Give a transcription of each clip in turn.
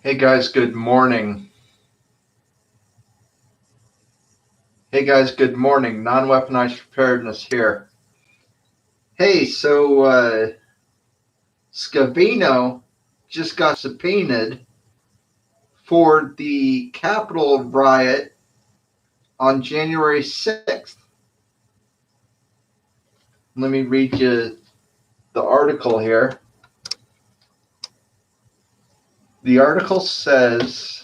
Hey guys, good morning. Non-weaponized preparedness here. Hey, so Scavino just got subpoenaed for the Capitol riot on January 6th. Let me read you the article here. The article says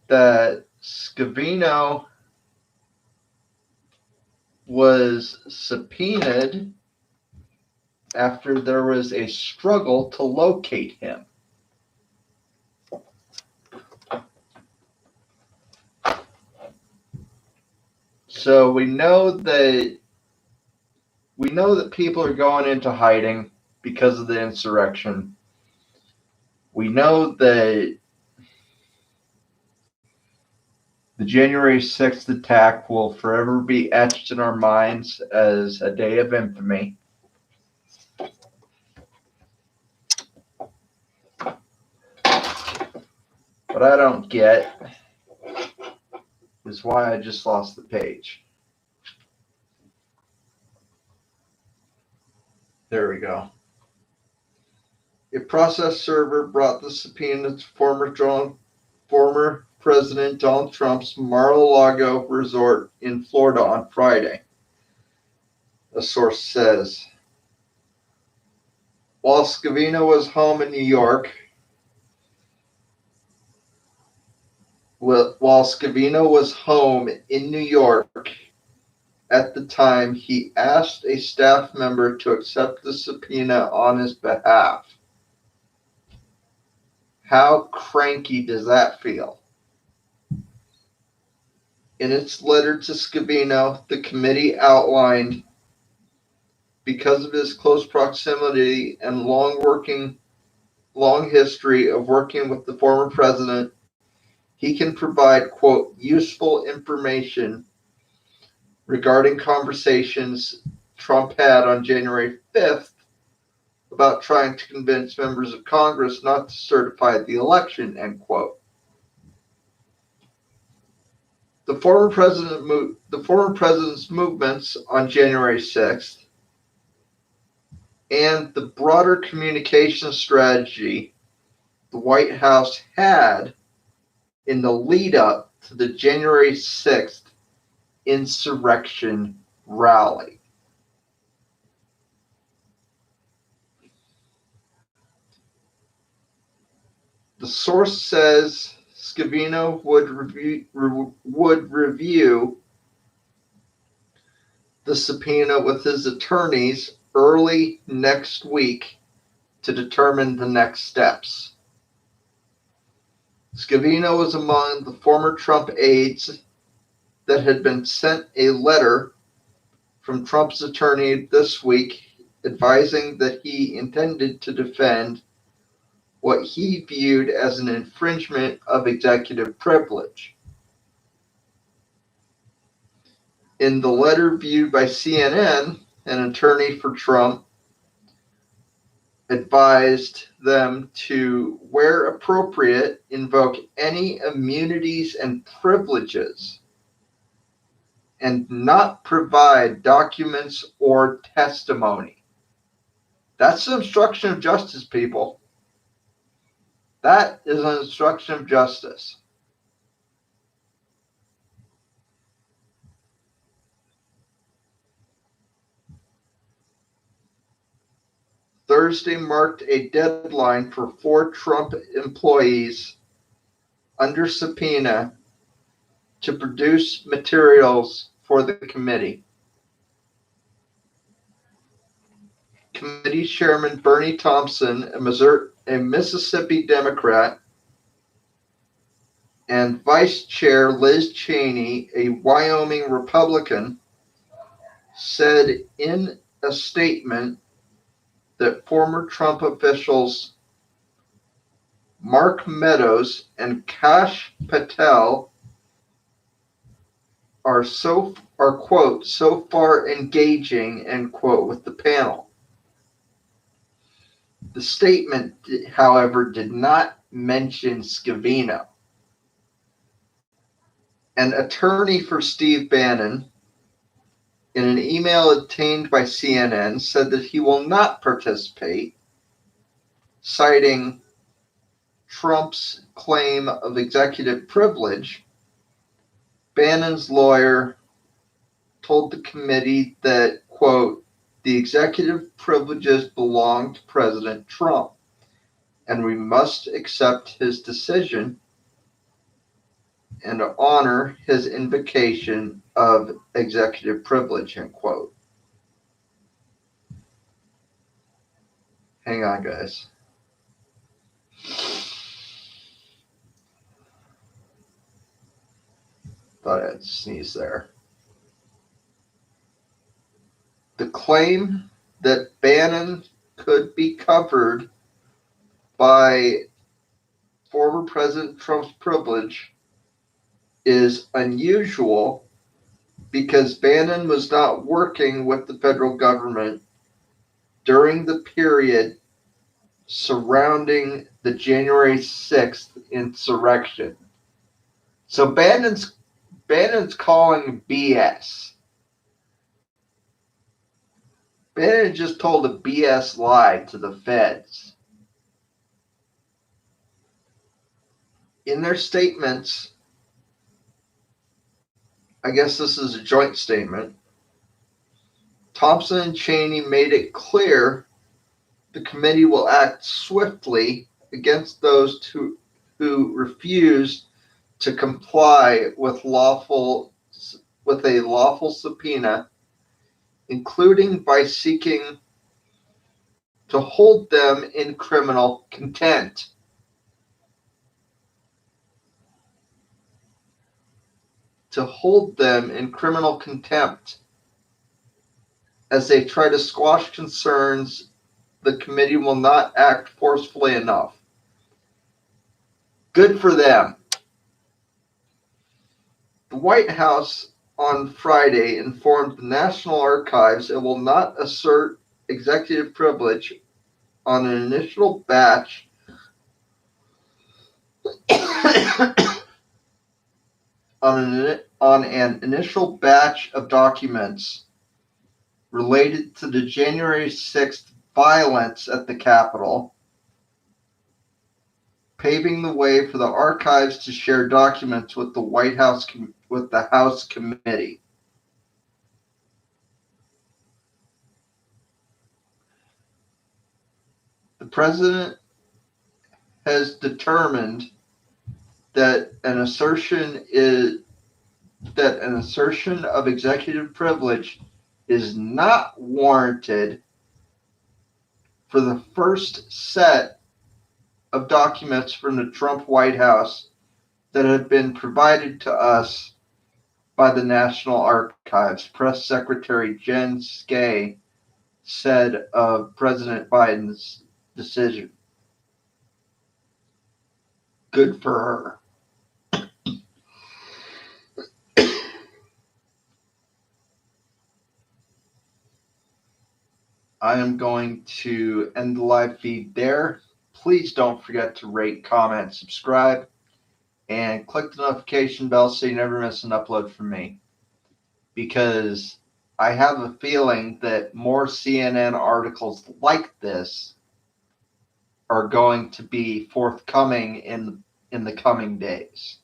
that Scavino was subpoenaed after there was a struggle to locate him. So we know that people are going into hiding because of the insurrection. We know that the January 6th attack will forever be etched in our minds as a day of infamy. What I don't get is why I just lost the page. There we go. A process server brought the subpoena to former President Donald Trump's Mar-a-Lago resort in Florida on Friday, a source says. While Scavino was home in New York, at the time, he asked a staff member to accept the subpoena on his behalf. How cranky does that feel? In its letter to Scavino, the committee outlined, because of his close proximity and long history of working with the former president, he can provide, quote, useful information regarding conversations Trump had on January 5th about trying to convince members of Congress not to certify the election, end quote. The former president's movements on January 6th and the broader communication strategy the White House had in the lead up to the January 6th insurrection rally. The source says Scavino would review the subpoena with his attorneys early next week to determine the next steps. Scavino was among the former Trump aides that had been sent a letter from Trump's attorney this week advising that he intended to defend what he viewed as an infringement of executive privilege. In the letter viewed by CNN, an attorney for Trump advised them to, where appropriate, invoke any immunities and privileges and not provide documents or testimony. That's an obstruction of justice, people. That is an obstruction of justice. Thursday marked a deadline for 4 Trump employees under subpoena to produce materials for the committee. Committee Chairman Bernie Thompson, a Mississippi Democrat, and Vice Chair Liz Cheney, a Wyoming Republican, said in a statement that former Trump officials Mark Meadows and Kash Patel are quote, so far engaging, end quote, with the panel. The statement, however, did not mention Scavino. An attorney for Steve Bannon, in an email obtained by CNN, said that he will not participate, citing Trump's claim of executive privilege. Bannon's lawyer told the committee that, quote, the executive privileges belong to President Trump, and we must accept his decision and honor his invocation of executive privilege, end quote. Hang on, guys. Thought I'd sneeze there. The claim that Bannon could be covered by former President Trump's privilege is unusual because Bannon was not working with the federal government during the period surrounding the January 6th insurrection. So Bannon's calling BS. Bannon just told a BS lie to the feds. In their statements, I guess this is a joint statement, Thompson and Cheney made it clear the committee will act swiftly against those who refuse to comply with a lawful subpoena, including by seeking to hold them in criminal contempt. To hold them in criminal contempt as they try to squash concerns the committee will not act forcefully enough. Good for them. The White House on Friday informed the National Archives it will not assert executive privilege on an initial batch on an initial batch of documents related to the January 6th violence at the Capitol, paving the way for the archives to share documents with the White House with the House committee. The president has determined that an assertion of executive privilege is not warranted for the first set of documents from the Trump White House that have been provided to us by the National Archives. Press Secretary Jen Psaki said of President Biden's decision. Good for her. I am going to end the live feed there. Please don't forget to rate, comment, subscribe, and click the notification bell so you never miss an upload from me. Because I have a feeling that more CNN articles like this are going to be forthcoming in the coming days.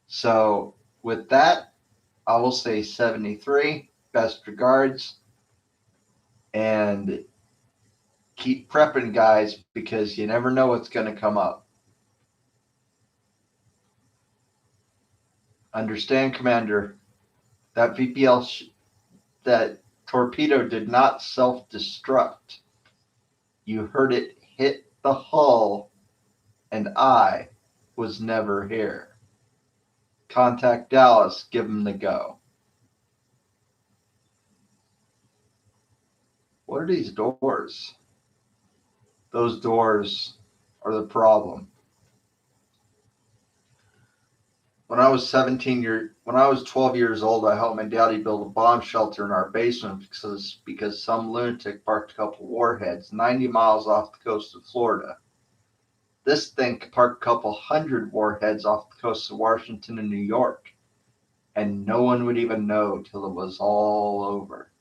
So with that, I will say 73. Best regards. And keep prepping, guys, because you never know what's going to come up. Understand, Commander, that VPL, that torpedo did not self-destruct. You heard it hit the hull, and I was never here. Contact Dallas, give them the go. What are these doors? Those doors are the problem. When I was 12 years old, I helped my daddy build a bomb shelter in our basement because some lunatic parked a couple warheads 90 miles off the coast of Florida. This thing could park a couple hundred warheads off the coast of Washington and New York, and no one would even know till it was all over.